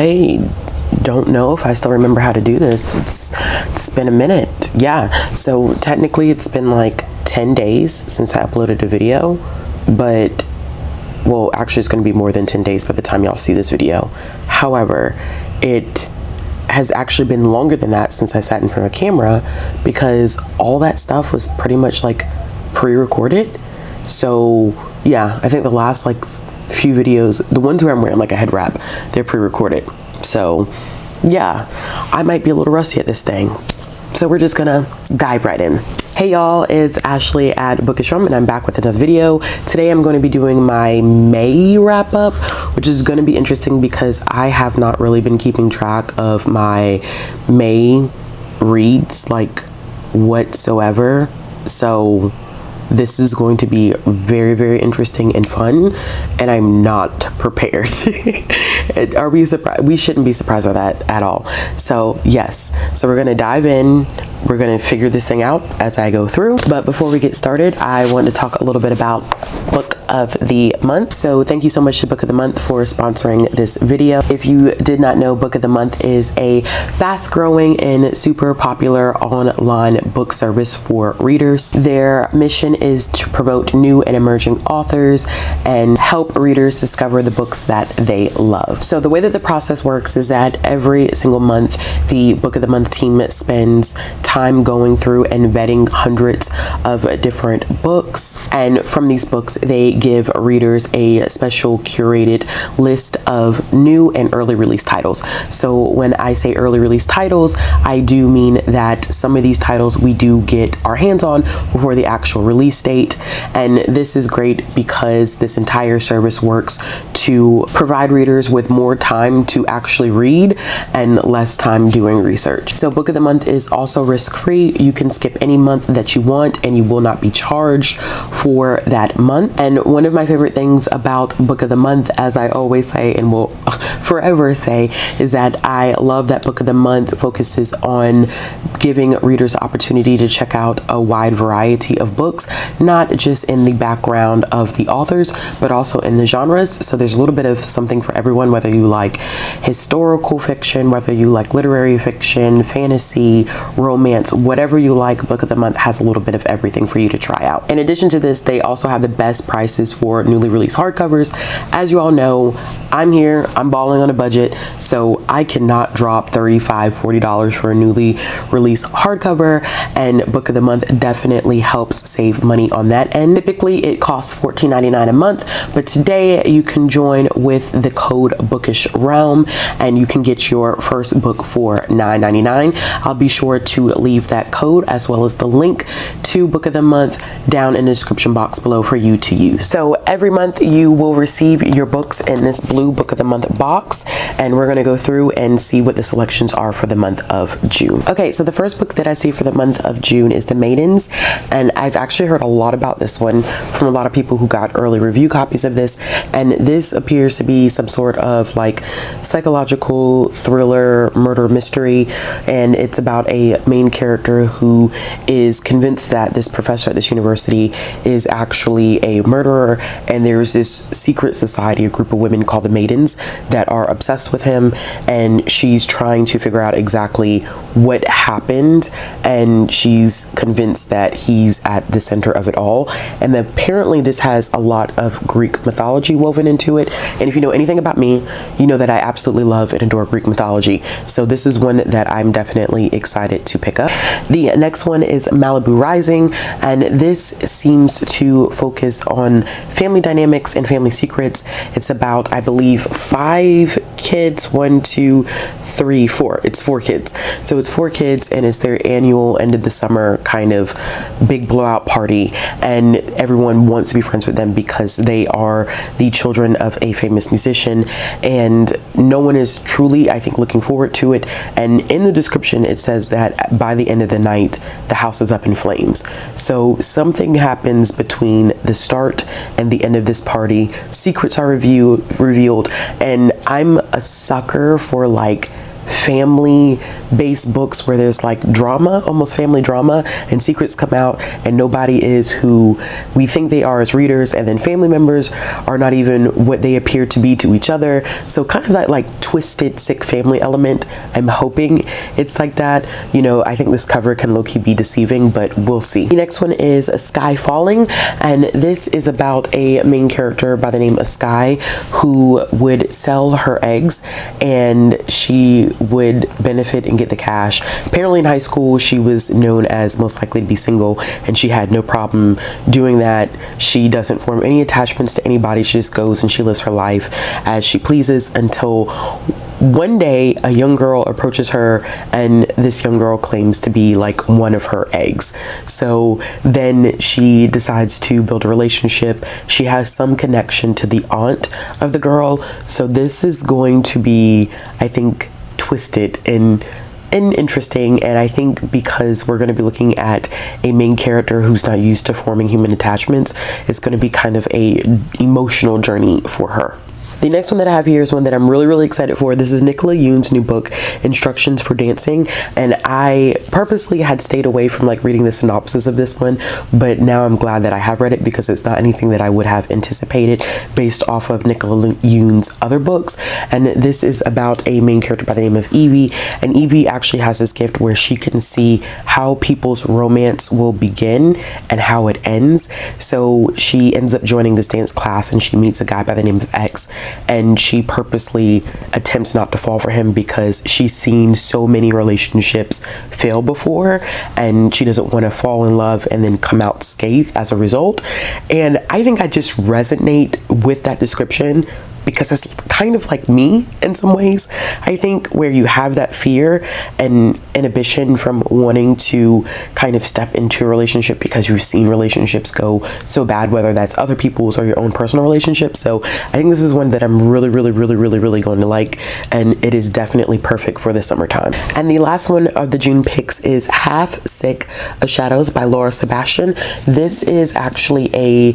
I don't know if I still remember how to do this. It's been a minute. Yeah, so technically it's been like 10 days since I uploaded a video, but well, actually it's going to be more than 10 days by the time y'all see this video. However, it has actually been longer than that since I sat in front of a camera, because all that stuff was pretty much like pre-recorded. So yeah, I think the last like few videos, the ones where I'm wearing like a head wrap, they're pre-recorded. So yeah, I might be a little rusty at this thing. So we're just gonna dive right in. Hey y'all, it's Ashley at BOOKISHREALM and I'm back with another video. Today I'm going to be doing my May wrap up, which is going to be interesting because I have not really been keeping track of my May reads like whatsoever. So this is going to be very, very interesting and fun, and I'm not prepared. Are we surprised? We shouldn't be surprised by that at all. So yes, so we're gonna dive in. We're gonna figure this thing out as I go through. But before we get started, I want to talk a little bit about Book of the Month. So thank you so much to Book of the Month for sponsoring this video. If you did not know, Book of the Month is a fast growing and super popular online book service for readers. Their mission is to promote new and emerging authors and help readers discover the books that they love. So the way that the process works is that every single month, the Book of the Month team spends time going through and vetting hundreds of different books. And from these books, they give readers a special curated list of new and early release titles. So when I say early release titles, I do mean that some of these titles we do get our hands on before the actual release date. And this is great because this entire service works to provide readers with more time to actually read and less time doing research. So Book of the Month is also risk-free. You can skip any month that you want and you will not be charged for that month. And one of my favorite things about Book of the Month, as I always say and will forever say, is that I love that Book of the Month focuses on giving readers the opportunity to check out a wide variety of books, not just in the background of the authors, but also in the genres. So there's a little bit of something for everyone, whether you like historical fiction, whether you like literary fiction, fantasy, romance, whatever you like, Book of the Month has a little bit of everything for you to try out. In addition to this, they also have the best prices for newly released hardcovers. As you all know, I'm here, I'm balling on a budget, so I cannot drop $35, $40 for a newly released hardcover, and Book of the Month definitely helps save money on that end. Typically it costs $14.99 a month, but today you can join with the code BOOKISHREALM and you can get your first book for $9.99. I'll be sure to leave that code as well as the link to Book of the Month down in the description box below for you to use. So every month you will receive your books in this blue Book of the Month box, and we're going to go through and see what the selections are for the month of June. Okay, so the first book that I see for the month of June is The Maidens, and I've actually heard a lot about this one from a lot of people who got early review copies of this, and this appears to be some sort of like psychological thriller murder mystery, and it's about a main character who is convinced that this professor at this university is actually a murderer, and there's this secret society, a group of women called the Maidens, that are obsessed with him, and she's trying to figure out exactly what happened, and she's convinced that he's at the center of it all. And apparently this has a lot of Greek mythology woven into it, and if you know anything about me, you know that I absolutely love and adore Greek mythology, so this is one that I'm definitely excited to pick up. The next one is Malibu Rising, and this seems to focus on family dynamics and family secrets. It's about, I believe, 5 kids, 1, 2, 3, 4. It's 4 kids. So it's 4 kids, and it's their annual end of the summer kind of big blowout party, and everyone wants to be friends with them because they are the children of a famous musician, and no one is truly, I think, looking forward to it. And in the description it says that by the end of the night the house is up in flames. So something happens between the start and the end of this party. Secrets are revealed, and I'm a sucker for like family-based books where there's like drama, almost family drama, and secrets come out and nobody is who we think they are as readers, and then family members are not even what they appear to be to each other. So kind of that like twisted sick family element. I'm hoping it's like that. You know, I think this cover can low-key be deceiving, but we'll see. The next one is Sky Falling, and this is about a main character by the name of Sky who would sell her eggs and she would benefit and get the cash. Apparently in high school she was known as most likely to be single, and she had no problem doing that. She doesn't form any attachments to anybody. She just goes and she lives her life as she pleases until one day a young girl approaches her, and this young girl claims to be like one of her eggs. So then she decides to build a relationship. She has some connection to the aunt of the girl. So this is going to be, I think, twisted and interesting, and I think because we're going to be looking at a main character who's not used to forming human attachments, it's going to be kind of a emotional journey for her. The next one that I have here is one that I'm really excited for. This is Nicola Yoon's new book, Instructions for Dancing, and I purposely had stayed away from like reading the synopsis of this one, but now I'm glad that I have read it because it's not anything that I would have anticipated based off of Nicola Yoon's other books. And this is about a main character by the name of Evie, and Evie actually has this gift where she can see how people's romance will begin and how it ends. So she ends up joining this dance class and she meets a guy by the name of X, and she purposely attempts not to fall for him because she's seen so many relationships fail before, and she doesn't want to fall in love and then come out scathed as a result. And I think I just resonate with that description because it's kind of like me in some ways. I think where you have that fear and inhibition from wanting to kind of step into a relationship because you've seen relationships go so bad, whether that's other people's or your own personal relationships. So I think this is one that I'm really going to like, and it is definitely perfect for the summertime. And the last one of the June picks is Half Sick of Shadows by Laura Sebastian. This is actually a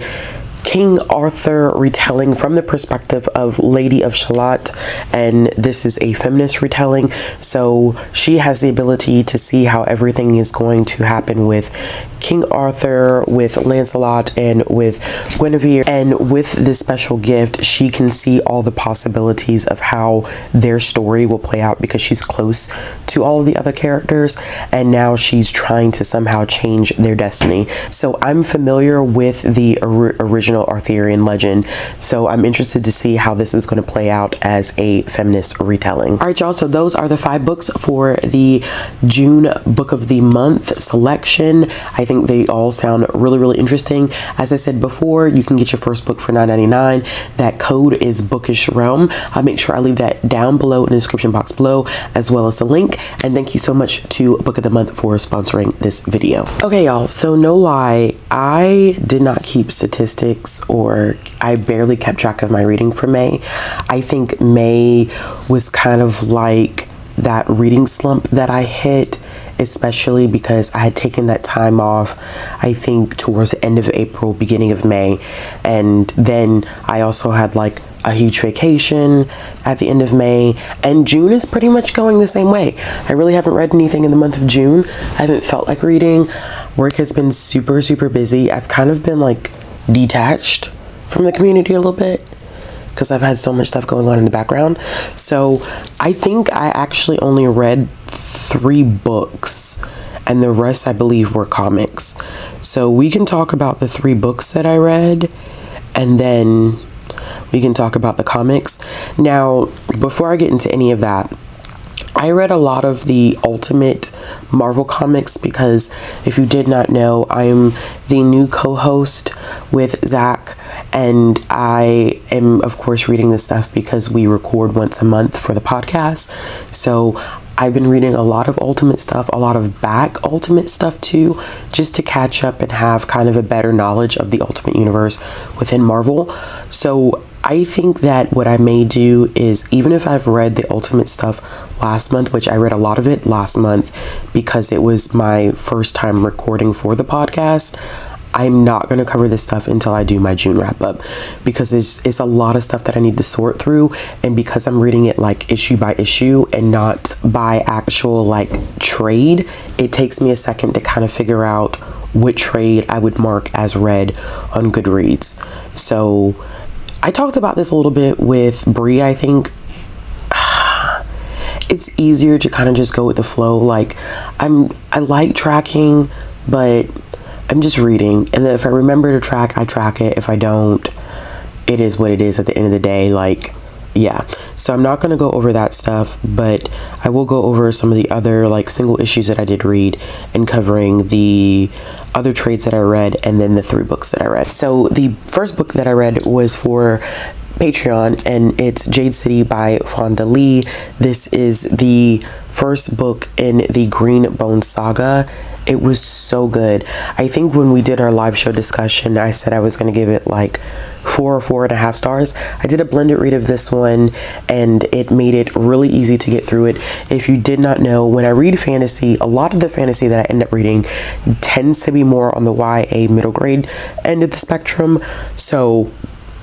King Arthur retelling from the perspective of Lady of Shalott, and this is a feminist retelling. So she has the ability to see how everything is going to happen with King Arthur, with Lancelot, and with Guinevere. And with this special gift, she can see all the possibilities of how their story will play out because she's close to all of the other characters, and now she's trying to somehow change their destiny. So I'm familiar with the original Arthurian legend, so I'm interested to see how this is going to play out as a feminist retelling. All right, y'all, so those are the 5 books for the June book of the month selection. I think they all sound really interesting. As I said before, you can get your first book for $9.99. That code is BOOKISHREALM. I'll make sure I leave that down below in the description box below, as well as the link. And thank you so much to Book of the Month for sponsoring this video. Okay, y'all, so no lie, I did not keep statistics, or I barely kept track of my reading for May. I think May was kind of like that reading slump that I hit, especially because I had taken that time off, I think towards the end of April, beginning of May, and then I also had like a huge vacation at the end of May, and June is pretty much going the same way. I really haven't read anything in the month of June. I haven't felt like reading. Work has been super busy. I've kind of been like detached from the community a little bit because I've had so much stuff going on in the background. So I think I actually only read 3 books, and the rest I believe were comics. So we can talk about the 3 books that I read, and then we can talk about the comics. Now, before I get into any of that, I read a lot of the Ultimate Marvel comics because if you did not know, I'm the new co-host with Zach, and I am of course reading this stuff because we record once a month for the podcast. So I've been reading a lot of Ultimate stuff, a lot of back Ultimate stuff too, just to catch up and have kind of a better knowledge of the Ultimate Universe within Marvel. So I think that what I may do is, even if I've read the Ultimate stuff last month, which I read a lot of it last month because it was my first time recording for the podcast, I'm not going to cover this stuff until I do my June wrap up, because it's a lot of stuff that I need to sort through, and because I'm reading it like issue by issue and not by actual like trade, it takes me a second to kind of figure out what trade I would mark as read on Goodreads. So I talked about this a little bit with Bree, I think. It's easier to kind of just go with the flow. Like I like tracking, but I'm just reading, and then if I remember to track, I track it. If I don't, it is what it is at the end of the day. Like, yeah. So I'm not going to go over that stuff, but I will go over some of the other like single issues that I did read, and covering the other trades that I read, and then the 3 books that I read. So the first book that I read was for Patreon, and it's Jade City by Fonda Lee. This is the first book in the Green Bone saga. It was so good. I think when we did our live show discussion, I said I was going to give it like 4 or 4.5 stars. I did a blended read of this one, and it made it really easy to get through it. If you did not know, when I read fantasy, a lot of the fantasy that I end up reading tends to be more on the YA middle grade end of the spectrum. So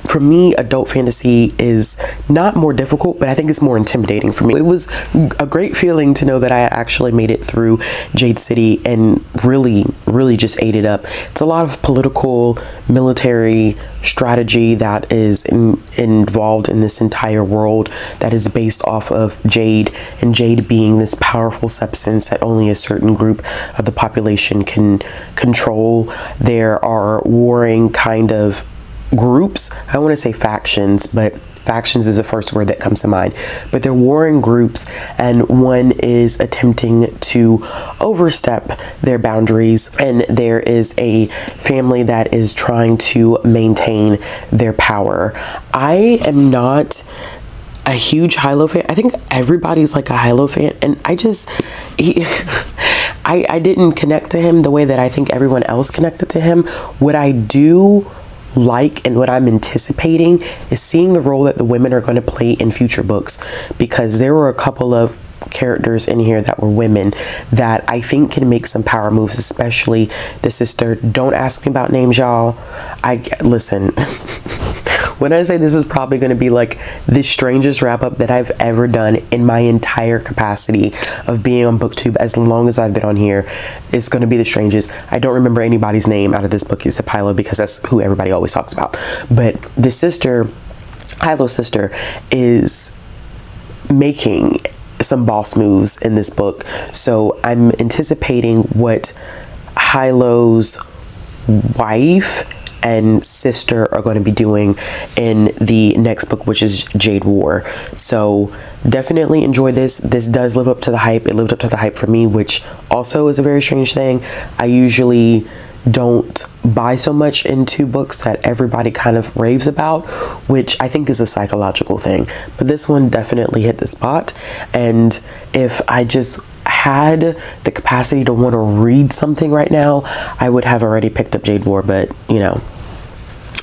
for me, adult fantasy is not more difficult, but I think it's more intimidating for me. It was a great feeling to know that I actually made it through Jade City and really just ate it up. It's a lot of political, military strategy that is involved in this entire world that is based off of Jade, and Jade being this powerful substance that only a certain group of the population can control. There are warring kind of groups. I want to say factions, but factions is the first word that comes to mind. But they're warring groups, and one is attempting to overstep their boundaries, and there is a family that is trying to maintain their power. I am not a huge Hilo fan. I think everybody's like a Hilo fan, and I didn't connect to him the way that I think everyone else connected to him. What I do like, and what I'm anticipating, is seeing the role that the women are going to play in future books, because there were a couple of characters in here that were women that I think can make some power moves, especially the sister. Don't ask me about names, y'all. Listen. When I say this is probably going to be like the strangest wrap up that I've ever done in my entire capacity of being on BookTube, as long as I've been on here, it's going to be the strangest. I don't remember anybody's name out of this book except Hilo, because that's who everybody always talks about. But the sister, Hilo's sister, is making some boss moves in this book. So I'm anticipating what Hilo's wife and sister are going to be doing in the next book, which is Jade War. So definitely enjoy this. This does live up to the hype. It lived up to the hype for me, which also is a very strange thing. I usually don't buy so much into books that everybody kind of raves about, which I think is a psychological thing. But this one definitely hit the spot. And if I just had the capacity to want to read something right now, I would have already picked up Jade War, but you know,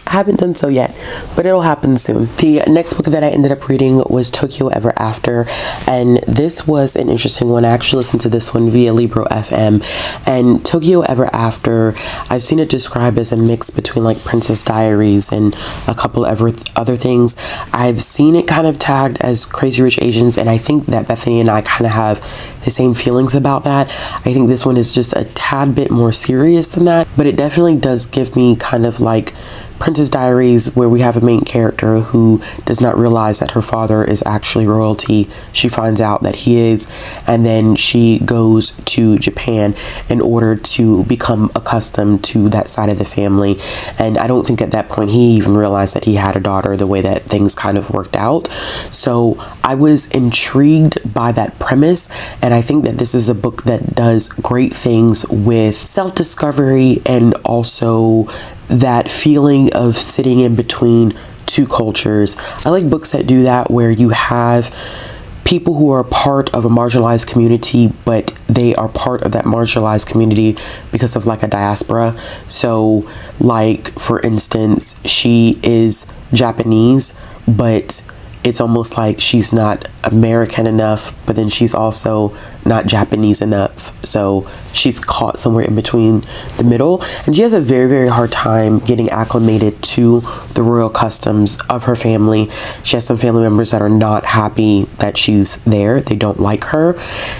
I haven't done so yet, but it'll happen soon. The next book that I ended up reading was Tokyo Ever After, and this was an interesting one. I actually listened to this one via Libro FM, and Tokyo Ever After, I've seen it described as a mix between like Princess Diaries and a couple of other things. I've seen it kind of tagged as Crazy Rich Asians, and I think that Bethany and I kind of have the same feelings about that. I think this one is just a tad bit more serious than that, but it definitely does give me kind of like Princess Diaries, where we have a main character who does not realize that her father is actually royalty. She finds out that he is, and then she goes to Japan in order to become accustomed to that side of the family. And I don't think at that point he even realized that he had a daughter, the way that things kind of worked out. So I was intrigued by that premise, and I think that this is a book that does great things with self-discovery and also that feeling of sitting in between two cultures. I like books that do that, where you have people who are part of a marginalized community, but they are part of that marginalized community because of like a diaspora. So like, for instance, she is Japanese, but it's almost like she's not American enough, but then she's also not Japanese enough. So she's caught somewhere in between the middle, and she has a very, very hard time getting acclimated to the royal customs of her family. She has some family members that are not happy that she's there. They don't like her,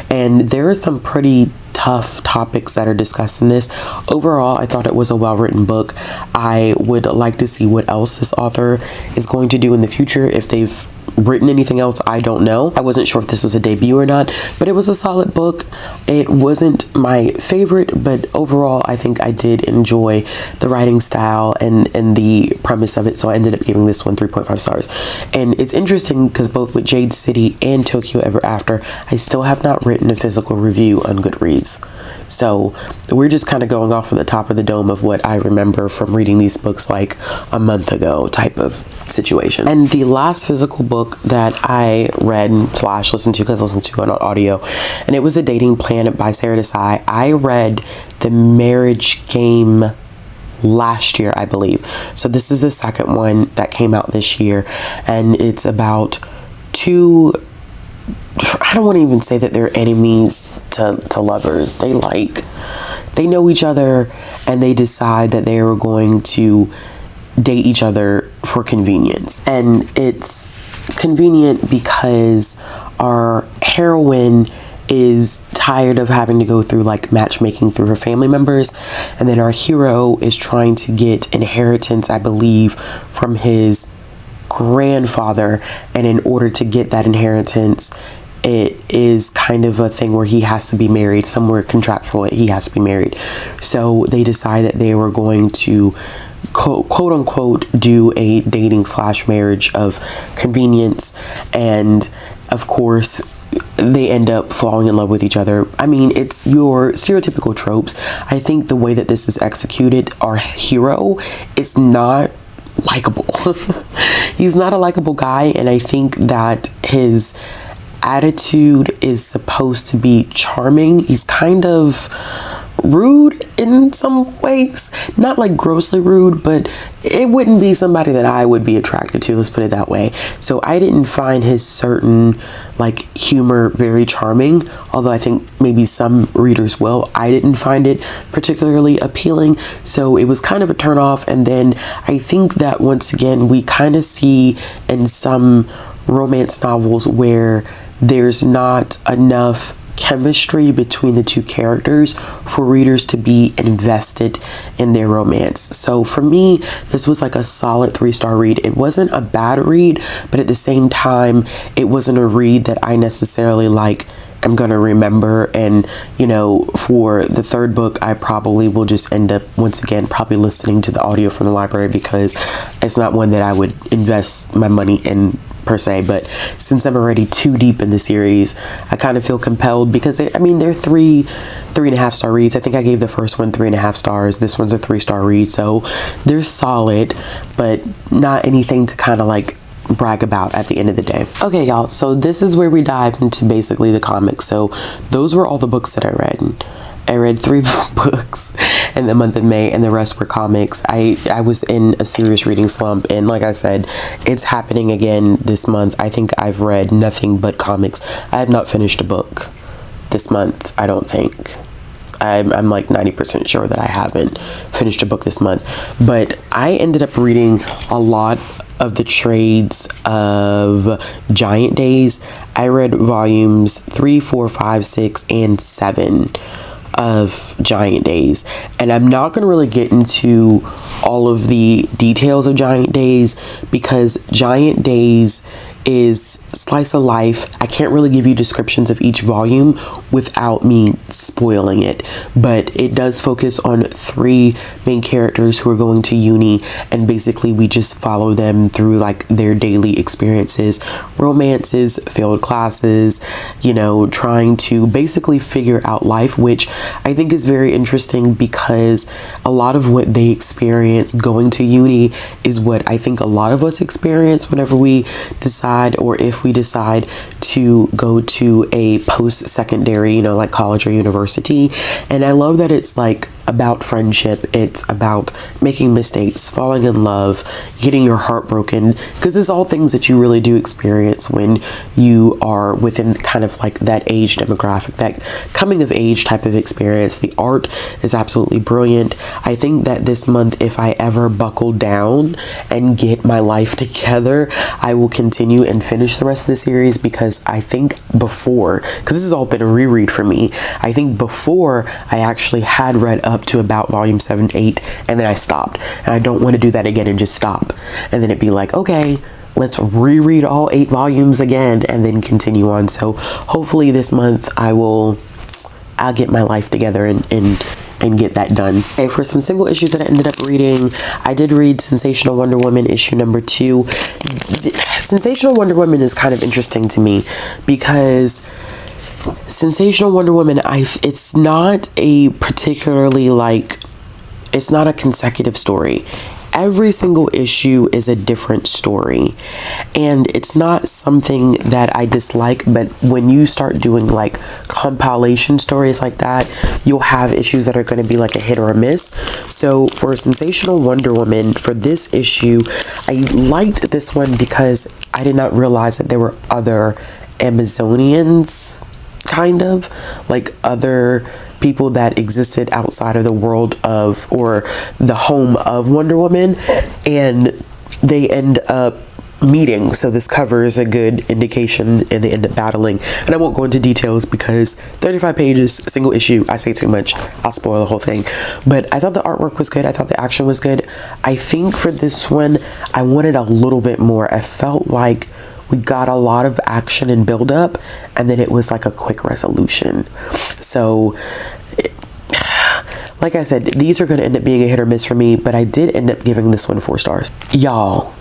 and there are some pretty tough topics that are discussed in this. Overall, I thought it was a well-written book. I would like to see what else this author is going to do in the future. If they've written anything else, I don't know. I wasn't sure if this was a debut or not, but it was a solid book. It wasn't my favorite, but overall I think I did enjoy the writing style and the premise of it, so I ended up giving this one 3.5 stars. And it's interesting because both with Jade City and Tokyo Ever After, I still have not written a physical review on Goodreads. So we're just kind of going off of the top of the dome of what I remember from reading these books like a month ago type of situation. And the last physical book that I read / listened to, because I listened to it on audio, and it was A Dating Plan by Sarah Desai. I read The Marriage Game last year, I believe. So this is the second one that came out this year, and it's about two, I don't want to even say that they're enemies to lovers. They know each other, and they decide that they are going to date each other for convenience. And it's convenient because our heroine is tired of having to go through like matchmaking through her family members, and then our hero is trying to get inheritance, I believe, from his grandfather, and in order to get that inheritance, it is kind of a thing where he has to be married, somewhere contractual, he has to be married. So they decide that they were going to quote unquote do a dating / marriage of convenience, and of course they end up falling in love with each other. I mean, it's your stereotypical tropes. I think the way that this is executed, our hero is not likable. He's not a likable guy, and I think that his attitude is supposed to be charming. He's kind of rude in some ways, not like grossly rude, but it wouldn't be somebody that I would be attracted to, let's put it that way. So I didn't find his certain like humor very charming, although I think maybe some readers will. I didn't find it particularly appealing, so it was kind of a turn off. And then I think that once again we kind of see in some romance novels where there's not enough chemistry between the two characters for readers to be invested in their romance. So for me, this was like a solid 3-star read. It wasn't a bad read, but at the same time, it wasn't a read that I necessarily like I'm gonna remember. And you know, for the third book, I probably will just end up once again probably listening to the audio from the library, because it's not one that I would invest my money in per se. But since I'm already too deep in the series, I kind of feel compelled, because they're 3.5 star reads. I think I gave the first one 3.5 stars. This one's a 3-star read, so they're solid, but not anything to kind of like brag about at the end of the day. Okay, y'all, so this is where we dive into basically the comics. So those were all the books that I read. I read 3 books in the month of May, and the rest were comics. I was in a serious reading slump, and like I said, it's happening again this month. I think I've read nothing but comics. I have not finished a book this month, I don't think. I'm like 90% sure that I haven't finished a book this month. But I ended up reading a lot of the trades of Giant Days. I read volumes 3, 4, 5, 6, and 7 of Giant Days, and I'm not going to really get into all of the details of Giant Days, because Giant Days is slice of life. I can't really give you descriptions of each volume without me spoiling it, but it does focus on 3 main characters who are going to uni, and basically we just follow them through like their daily experiences, romances, failed classes, you know, trying to basically figure out life, which I think is very interesting, because a lot of what they experience going to uni is what I think a lot of us experience whenever we decide, or if we decide to go to a post-secondary, you know, like college or university. And I love that it's like about friendship. It's about making mistakes, falling in love, getting your heart broken, because it's all things that you really do experience when you are within kind of like that age demographic, that coming of age type of experience. The art is absolutely brilliant. I think that this month, if I ever buckle down and get my life together, I will continue and finish the rest of the series, because I think before, because this has all been a reread for me, I think before I actually had read up to about volume 7, 8, and then I stopped. And I don't want to do that again and just stop. And then it'd be like, okay, let's reread all 8 volumes again and then continue on. So hopefully this month I'll get my life together and get that done. Okay, for some single issues that I ended up reading, I did read Sensational Wonder Woman issue number 2. Sensational Wonder Woman is kind of interesting to me because Sensational Wonder Woman, it's not a particularly it's not a consecutive story. Every single issue is a different story, and it's not something that I dislike, but when you start doing like compilation stories like that, you'll have issues that are going to be like a hit or a miss. So for Sensational Wonder Woman, for this issue, I liked this one because I did not realize that there were other Amazonians, kind of like other people that existed outside of the world of, or the home of Wonder Woman, and they end up meeting. So this cover is a good indication, and they end up battling. And I won't go into details because 35 pages, single issue, I say too much, I'll spoil the whole thing. But I thought the artwork was good. I thought the action was good. I think for this one, I wanted a little bit more. I felt like we got a lot of action and build up, and then it was like a quick resolution. So like I said, these are going to end up being a hit or miss for me, but I did end up giving this one 4 stars. Y'all,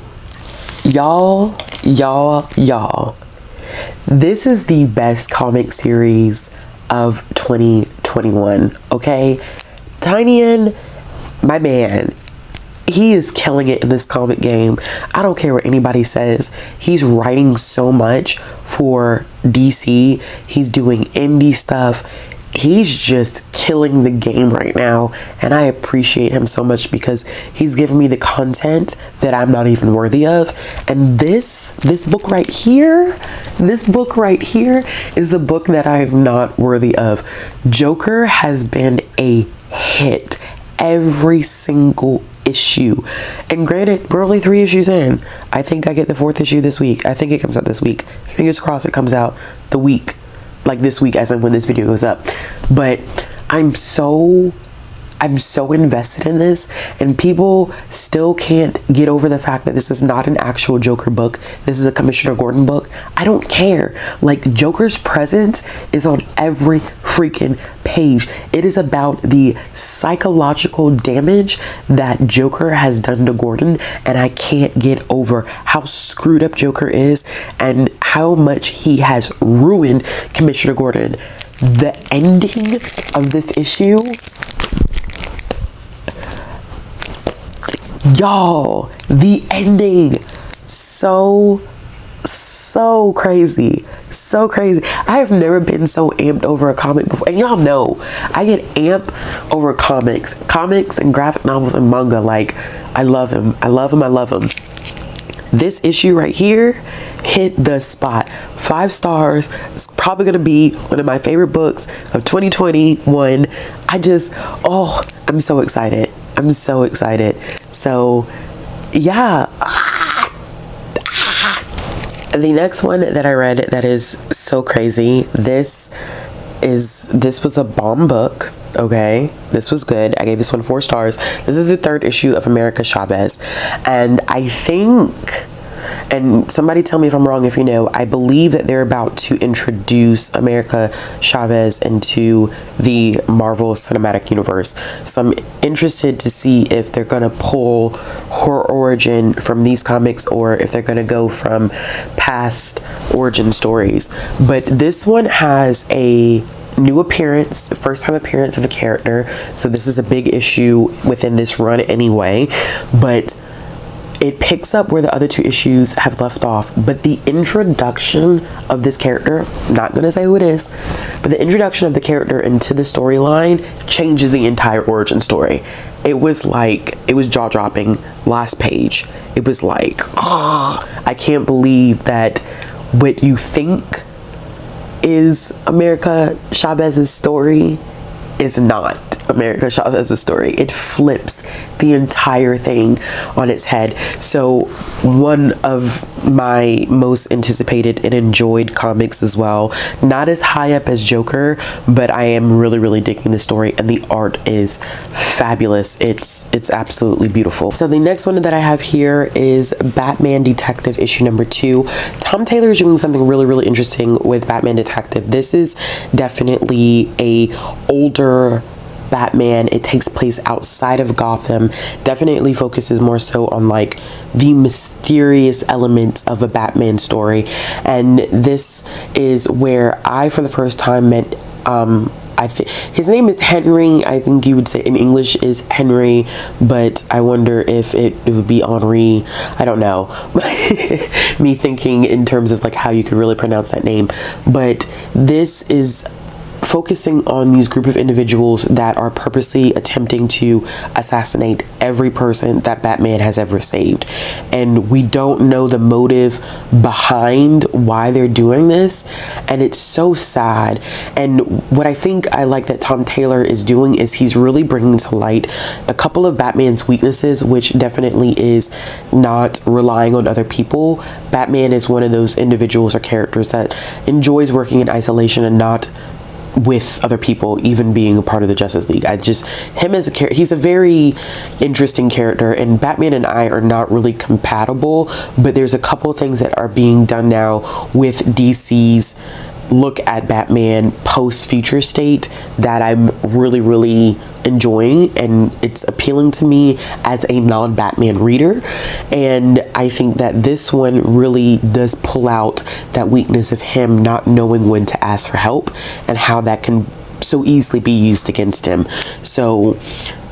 this is the best comic series of 2021, okay? Tynion, my man, he is killing it in this comic game. I don't care what anybody says. He's writing so much for DC. He's doing indie stuff. He's just killing the game right now, and I appreciate him so much because he's giving me the content that I'm not even worthy of. And this book right here is the book that I am not worthy of. Joker has been a hit every single issue, and granted, we're only 3 issues in. I think I get the 4th issue this week. I think it comes out this week. Fingers crossed it comes out the week, like this week, as in when this video goes up. But I'm so invested in this, and people still can't get over the fact that this is not an actual Joker book. This is a Commissioner Gordon book. I don't care. Like, Joker's presence is on every freaking page. It is about the psychological damage that Joker has done to Gordon, and I can't get over how screwed up Joker is and how much he has ruined Commissioner Gordon. The ending of this issue, y'all, the ending, so crazy, so crazy. I have never been so amped over a comic before, and y'all know I get amped over comics and graphic novels and manga. Like, I love him. This issue right here hit the spot. 5 stars. It's probably gonna be one of my favorite books of 2021. I'm so excited. So yeah. The next one that I read that is so crazy, this was a bomb book. Okay, this was good. I gave this one 4 stars. This is the 3rd issue of America Chavez, and I think, and somebody tell me if I'm wrong if you know, I believe that they're about to introduce America Chavez into the Marvel Cinematic Universe. So I'm interested to see if they're gonna pull her origin from these comics, or if they're gonna go from past origin stories. But this one has a new appearance, first time appearance of a character, so this is a big issue within this run anyway. But it picks up where the other two issues have left off, but the introduction of this character, not gonna say who it is, but the introduction of the character into the storyline changes the entire origin story. It was jaw-dropping. Last page, it was like, oh, I can't believe that what you think is America Chavez's story is not America Chavez's story. It flips the entire thing on its head. So one of my most anticipated and enjoyed comics as well. Not as high up as Joker, but I am really digging the story, and the art is fabulous. It's absolutely beautiful. So the next one that I have here is Batman Detective issue number 2. Tom Taylor is doing something really interesting with Batman Detective. This is definitely a older Batman. It takes place outside of Gotham, definitely focuses more so on like the mysterious elements of a Batman story. And this is where I for the first time met I think his name is Henry. I think you would say in English is Henry, but I wonder if it would be Henri. I don't know. Me thinking in terms of like how you could really pronounce that name. But this is focusing on these group of individuals that are purposely attempting to assassinate every person that Batman has ever saved. And we don't know the motive behind why they're doing this. And it's so sad. And what I think I like that Tom Taylor is doing is he's really bringing to light a couple of Batman's weaknesses, which definitely is not relying on other people. Batman is one of those individuals or characters that enjoys working in isolation and not with other people, even being a part of the Justice League. Him as a character, he's a very interesting character, and Batman and I are not really compatible, but there's a couple of things that are being done now with DC's look at Batman post Future State that I'm really enjoying, and it's appealing to me as a non-Batman reader. And I think that this one really does pull out that weakness of him not knowing when to ask for help and how that can so easily be used against him. So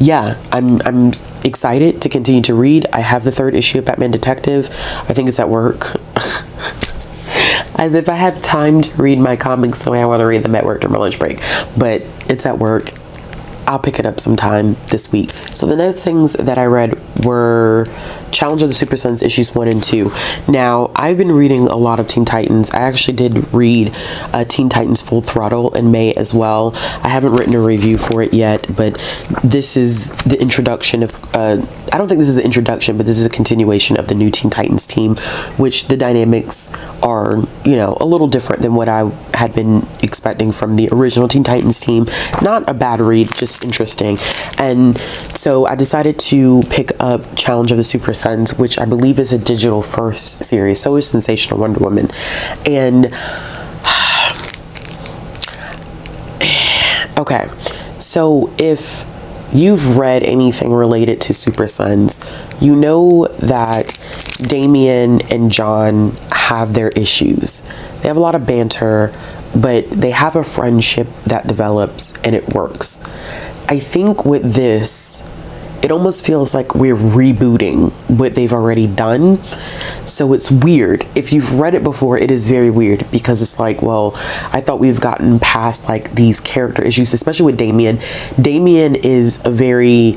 yeah, I'm excited to continue to read. I have the 3rd issue of Batman Detective. I think it's at work. As if I had time to read my comics the way I want to read them at work during my lunch break. But it's at work. I'll pick it up sometime this week. So the next things that I read were Challenge of the Super Sons issues 1 and 2. Now, I've been reading a lot of Teen Titans. I actually did read Teen Titans Full Throttle in May as well. I haven't written a review for it yet, but this is the introduction of I don't think this is the introduction, but this is a continuation of the new Teen Titans team, which the dynamics are, you know, a little different than what I had been expecting from the original Teen Titans team. Not a bad read, just interesting. And so I decided to pick up Challenge of the Super Sons, which I believe is a digital first series. So is Sensational Wonder Woman. And okay, so if you've read anything related to Super Sons, you know that Damian and John have their issues. They have a lot of banter, but they have a friendship that develops and it works. I think with this, it almost feels like we're rebooting what they've already done. So it's weird. If you've read it before, it is very weird because it's like, well, I thought we've gotten past like these character issues, especially with Damian. Damian is a very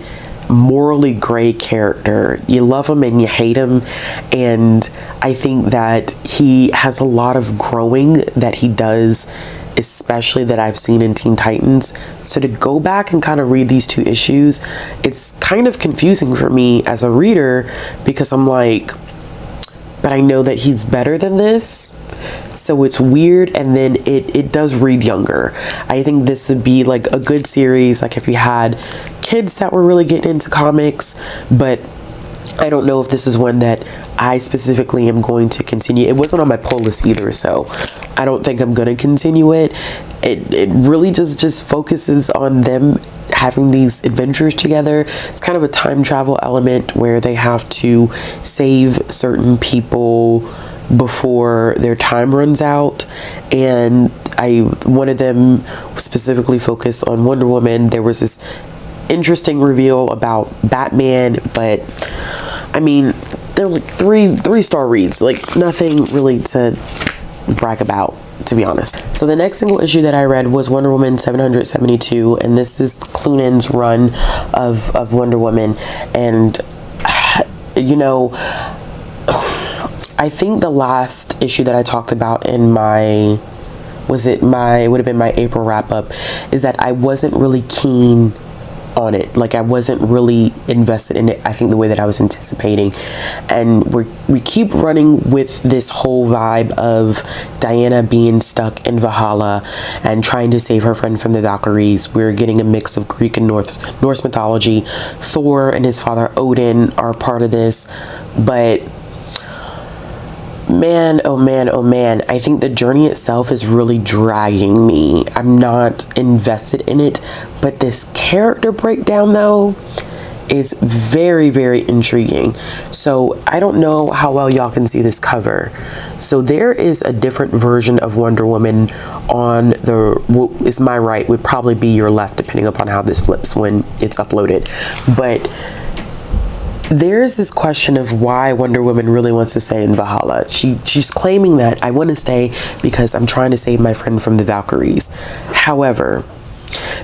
morally gray character. You love him and you hate him. And I think that he has a lot of growing that he does, especially that I've seen in Teen Titans. So to go back and kind of read these 2 issues, it's kind of confusing for me as a reader because I'm like, but I know that he's better than this. So it's weird, and then it does read younger. I think this would be like a good series, like if you had kids that were really getting into comics, but I don't know if this is one that I specifically am going to continue. It wasn't on my pull list either, so I don't think I'm going to continue it. It really just focuses on them having these adventures together. It's kind of a time travel element where they have to save certain people before their time runs out, and one of them specifically focused on Wonder Woman. There was this interesting reveal about Batman, but I mean, they're like three-star reads, like nothing really to brag about, to be honest. So the next single issue that I read was Wonder Woman 772, and this is Cloonan's run of Wonder Woman. And you know, I think the last issue that I talked about in my, it would have been my April wrap up, is that I wasn't really keen on it. Like, I wasn't really invested in it, I think, the way that I was anticipating. And we keep running with this whole vibe of Diana being stuck in Valhalla and trying to save her friend from the Valkyries. We're getting a mix of Greek and Norse mythology. Thor and his father Odin are part of this, but man, oh man, oh man, I think the journey itself is really dragging me. I'm not invested in it, but this character breakdown, though, is very, very intriguing. So I don't know how well y'all can see this cover. So there is a different version of Wonder Woman on the, what is my right would probably be your left, depending upon how this flips when it's uploaded. But there's this question of why Wonder Woman really wants to stay in Valhalla. She's claiming that I want to stay because I'm trying to save my friend from the Valkyries. However,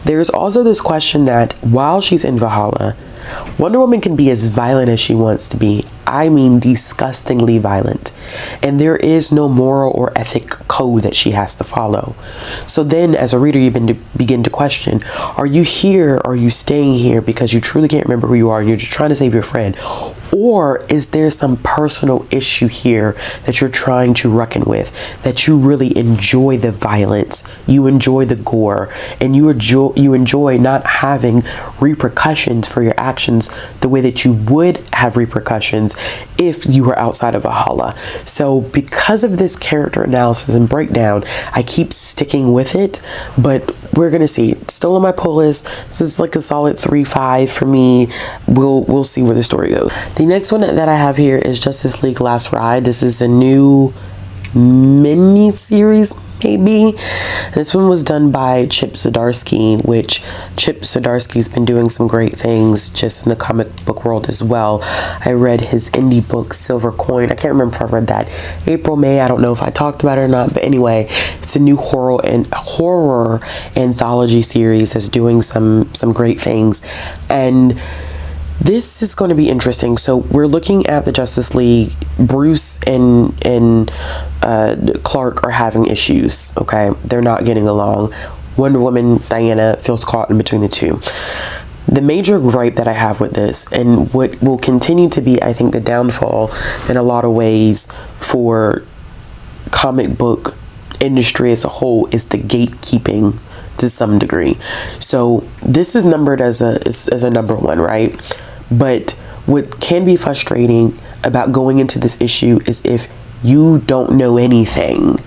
there's also this question that while she's in Valhalla, Wonder Woman can be as violent as she wants to be. I mean, disgustingly violent. And there is no moral or ethic code that she has to follow. So then, as a reader, you begin to question, are you here, or are you staying here because you truly can't remember who you are and you're just trying to save your friend? Or is there some personal issue here that you're trying to reckon with, that you really enjoy the violence, you enjoy the gore, and you enjoy not having repercussions for your actions the way that you would have repercussions if you were outside of Valhalla? So because of this character analysis and breakdown, I keep sticking with it, but we're gonna see. It's still on my pull list. This is like a solid 3-5 for me. We'll see where the story goes. The next one that I have here is Justice League Last Ride. This is a new mini series, maybe. This one was done by Chip Zdarsky, which Chip Zdarsky's been doing some great things just in the comic book world as well. I read his indie book Silver Coin. I can't remember if I read that April, May. I don't know if I talked about it or not, but anyway, it's a new horror anthology series that's doing some great things. And this is going to be interesting. So we're looking at the Justice League. Bruce and Clark are having issues, okay? They're not getting along. Wonder Woman, Diana, feels caught in between the two. The major gripe that I have with this, and what will continue to be, I think, the downfall in a lot of ways for comic book industry as a whole, is the gatekeeping to some degree. So this is numbered as a number one, right? But what can be frustrating about going into this issue is if you don't know anything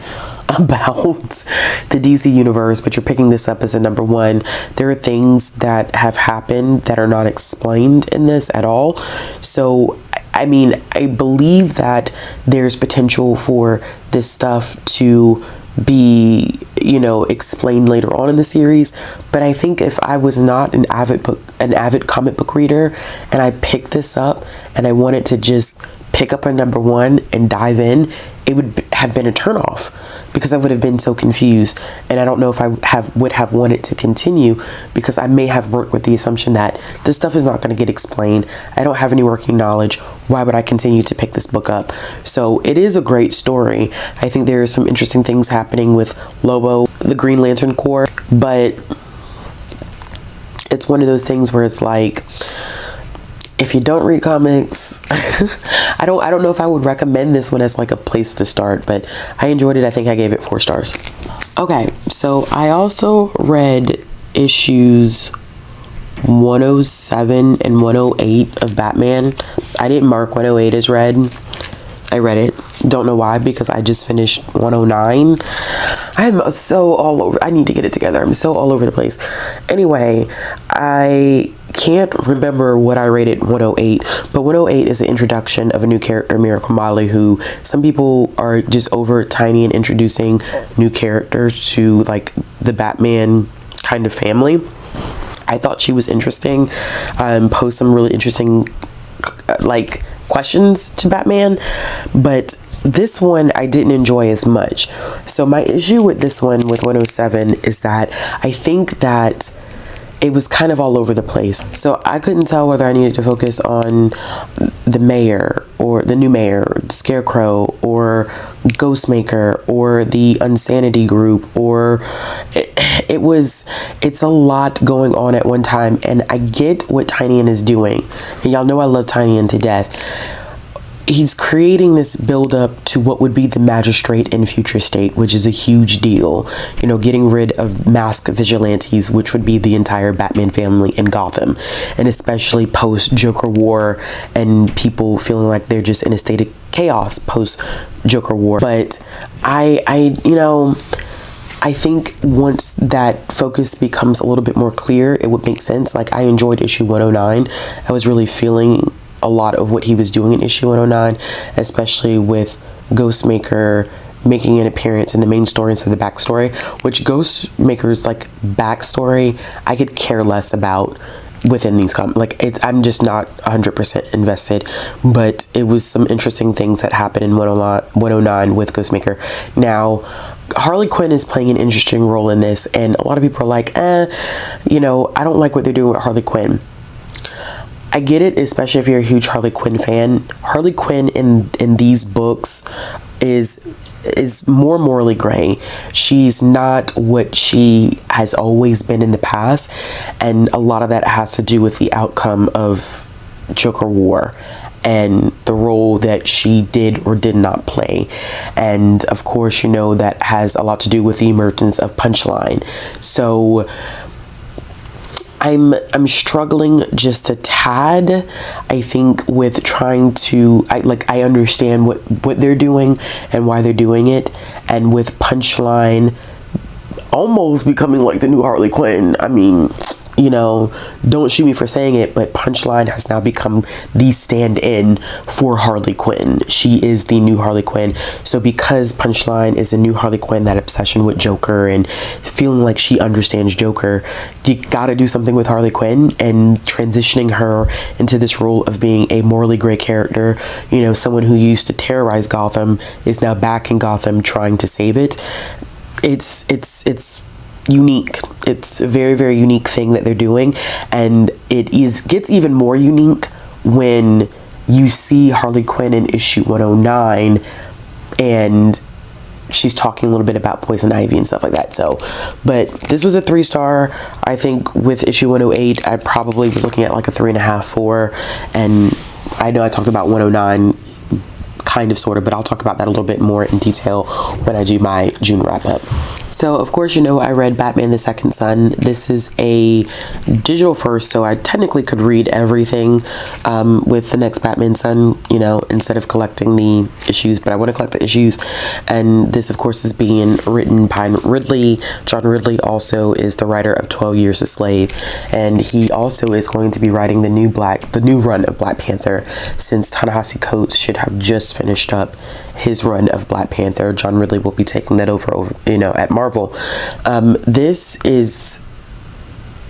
about the DC universe, but you're picking this up as a number one, there are things that have happened that are not explained in this at all. So I mean, I believe that there's potential for this stuff to be, you know, explained later on in the series. But I think if I was not an avid comic book reader, and I picked this up and I wanted to just pick up a number one and dive in, it would have been a turnoff, because I would have been so confused, and I don't know if I would have wanted to continue, because I may have worked with the assumption that this stuff is not going to get explained. I don't have any working knowledge. Why would I continue to pick this book up? So it is a great story. I think there are some interesting things happening with Lobo, the Green Lantern Corps, but it's one of those things where it's like, if you don't read comics, I don't know if I would recommend this one as like a place to start, but I enjoyed it. I think I gave it 4 stars. Okay, so I also read issues 107 and 108 of Batman. I didn't mark 108 as read. I read it. Don't know why, because I just finished 109. I'm so all over. I need to get it together. I'm so all over the place. Anyway, I can't remember what I rated 108, but 108 is the introduction of a new character, Miracle Molly, who some people are just over tiny and introducing new characters to like the Batman kind of family. I thought she was interesting. Posed some really interesting like questions to Batman, but this one I didn't enjoy as much. So my issue with this one, with 107, is that I think that it was kind of all over the place. So I couldn't tell whether I needed to focus on the mayor, or the new mayor, Scarecrow, or Ghostmaker, or the Unsanity group, or it's a lot going on at one time. And I get what Tynion is doing, and y'all know I love Tynion to death. He's creating this build up to what would be the magistrate in Future State, which is a huge deal. You know, getting rid of masked vigilantes, which would be the entire Batman family in Gotham, and especially post Joker War, and people feeling like they're just in a state of chaos post Joker War. But I think once that focus becomes a little bit more clear, it would make sense. Like, I enjoyed issue 109. I was really feeling a lot of what he was doing in issue 109, especially with Ghostmaker making an appearance in the main story instead of the backstory, which Ghostmaker's like backstory I could care less about within these comics. Like, I'm just not 100% invested, but it was some interesting things that happened in 109 with Ghostmaker. Now, Harley Quinn is playing an interesting role in this, and a lot of people are like, I don't like what they're doing with Harley Quinn. I get it, especially if you're a huge Harley Quinn fan. Harley Quinn in these books is more morally gray. She's not what she has always been in the past, and a lot of that has to do with the outcome of Joker War and the role that she did or did not play. And of course, that has a lot to do with the emergence of Punchline. So I'm struggling just a tad, I think, with trying to, I understand what they're doing and why they're doing it, and with Punchline almost becoming like the new Harley Quinn. I mean, don't shoot me for saying it, but Punchline has now become the stand-in for Harley Quinn. She is the new Harley Quinn. So because Punchline is a new Harley Quinn, that obsession with Joker and feeling like she understands Joker, you gotta do something with Harley Quinn, and transitioning her into this role of being a morally gray character, someone who used to terrorize Gotham is now back in Gotham trying to save it. It's unique. It's a very, very unique thing that they're doing, and gets even more unique when you see Harley Quinn in issue 109 and she's talking a little bit about Poison Ivy and stuff like that. So, but this was a 3-star. I think with issue 108 I probably was looking at like a 3.5, 4, and I know I talked about 109 kind of, sort of, but I'll talk about that a little bit more in detail when I do my June wrap up. So of course, I read Batman the Second Son. This is a digital first, so I technically could read everything with the next Batman Son, instead of collecting the issues, but I want to collect the issues. And this of course is being written by Ridley. John Ridley also is the writer of 12 Years a Slave, and he also is going to be writing the new run of Black Panther, since Ta-Nehisi Coates should have just finished up his run of Black Panther. John Ridley will be taking that over at Marvel. This is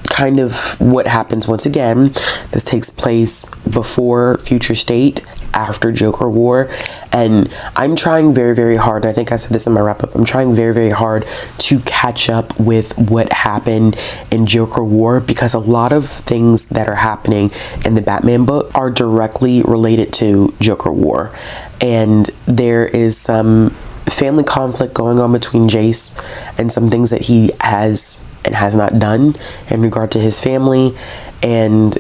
kind of what happens once again. This takes place before Future State, after Joker War, and I'm trying very, very hard, and I think I said this in my wrap-up, I'm trying very, very hard to catch up with what happened in Joker War, because a lot of things that are happening in the Batman book are directly related to Joker War, and there is some family conflict going on between Jace and some things that he has and has not done in regard to his family, and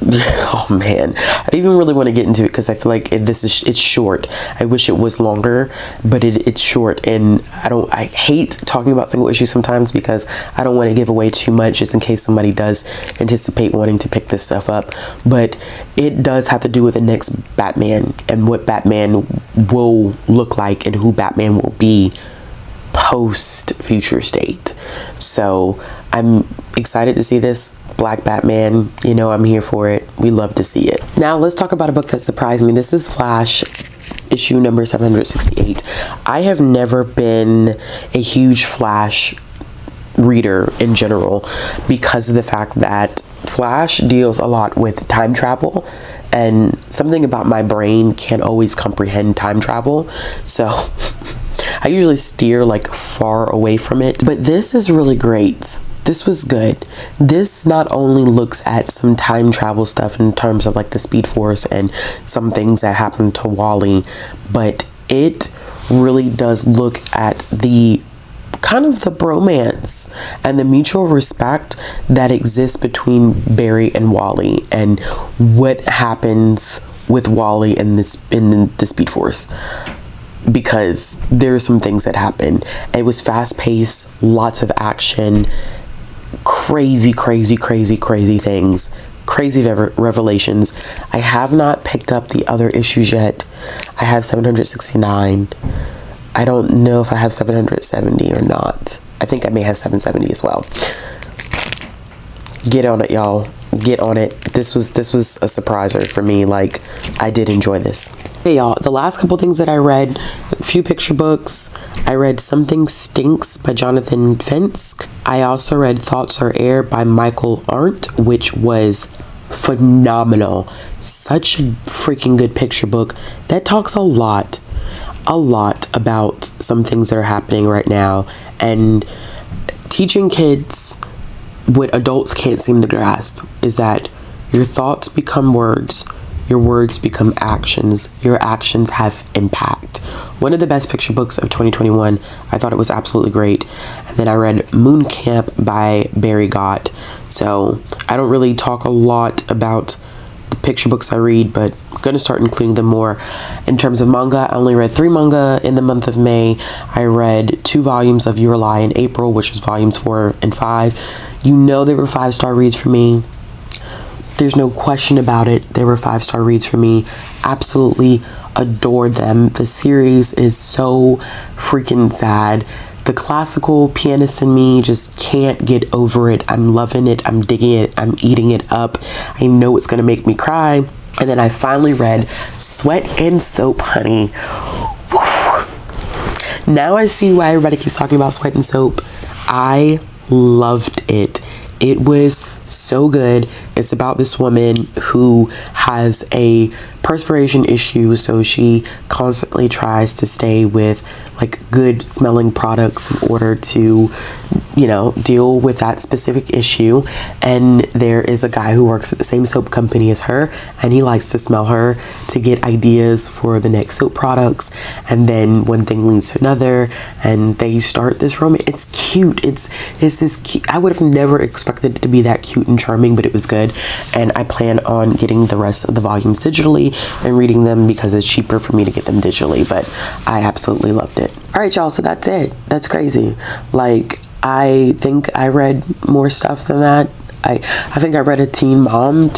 oh man, I don't even really want to get into it because I feel like it's short. I wish it was longer, but it's short, and I hate talking about single issues sometimes because I don't want to give away too much just in case somebody does anticipate wanting to pick this stuff up. But it does have to do with the next Batman and what Batman will look like and who Batman will be post Future State. So I'm excited to see this. Black Batman, I'm here for it. We love to see it. Now let's talk about a book that surprised me. This is Flash, issue number 768. I have never been a huge Flash reader in general because of the fact that Flash deals a lot with time travel, and something about my brain can't always comprehend time travel, so I usually steer like far away from it. But this is really great. This was good. This not only looks at some time travel stuff in terms of like the Speed Force and some things that happened to Wally, but it really does look at the kind of the bromance and the mutual respect that exists between Barry and Wally, and what happens with Wally in the Speed Force, because there are some things that happen. It was fast paced, lots of action, crazy things, crazy revelations. I have not picked up the other issues yet. I have 769. I don't know if I have 770 or not. I think I may have 770 as well. Get on it, y'all. Get on it. This was a surpriser for me. Like, I did enjoy this. Hey y'all, the last couple things that I read, a few picture books. I read Something Stinks by Jonathan Finsk. I also read Thoughts Are Air by Michael Arndt, which was phenomenal. Such a freaking good picture book that talks a lot about some things that are happening right now, and teaching kids what adults can't seem to grasp is that your thoughts become words, your words become actions, your actions have impact. One of the best picture books of 2021. I thought it was absolutely great. And then I read Moon Camp by Barry Gott. So I don't really talk a lot about the picture books I read, but I'm gonna start including them more. In terms of manga, I only read 3 manga in the month of May. I read 2 volumes of Your Lie in April, which was volumes 4 and 5. You know, they were 5-star reads for me. There's no question about it. They were 5-star reads for me. Absolutely adored them. The series is so freaking sad. The classical pianist in me just can't get over it. I'm loving it. I'm digging it. I'm eating it up. I know it's gonna make me cry. And then I finally read Sweat and Soap, honey. Whew. Now I see why everybody keeps talking about Sweat and Soap. I loved it. It was so good. It's about this woman who has a perspiration issue, so she constantly tries to stay with like good smelling products in order to, you know, deal with that specific issue. And there is a guy who works at the same soap company as her, and he likes to smell her to get ideas for the next soap products. And then one thing leads to another, and they start this romance. It's cute. It's this cute. I would have never expected it to be that cute and charming, but it was good. And I plan on getting the rest of the volumes digitally and reading them because it's cheaper for me to get them digitally. But I absolutely loved it. All right, y'all, so that's it. That's crazy. Like, I think I read more stuff than that. I think I read a Teen Mom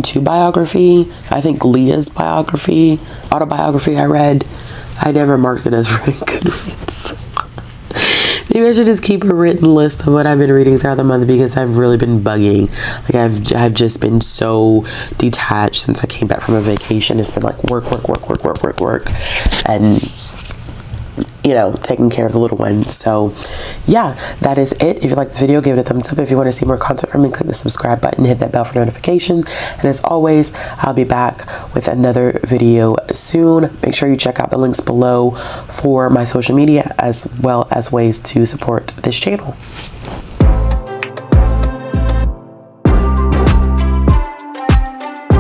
2 biography. I think Leah's autobiography I read. I never marked it as very good reads. Maybe I should just keep a written list of what I've been reading throughout the month, because I've really been bugging. Like, I've just been so detached since I came back from a vacation. It's been like work, and, you know, taking care of the little one. So yeah, that is it. If you like this video, give it a thumbs up. If you want to see more content from me, click the subscribe button, hit that bell for notifications. And as always, I'll be back with another video soon. Make sure you check out the links below for my social media, as well as ways to support this channel.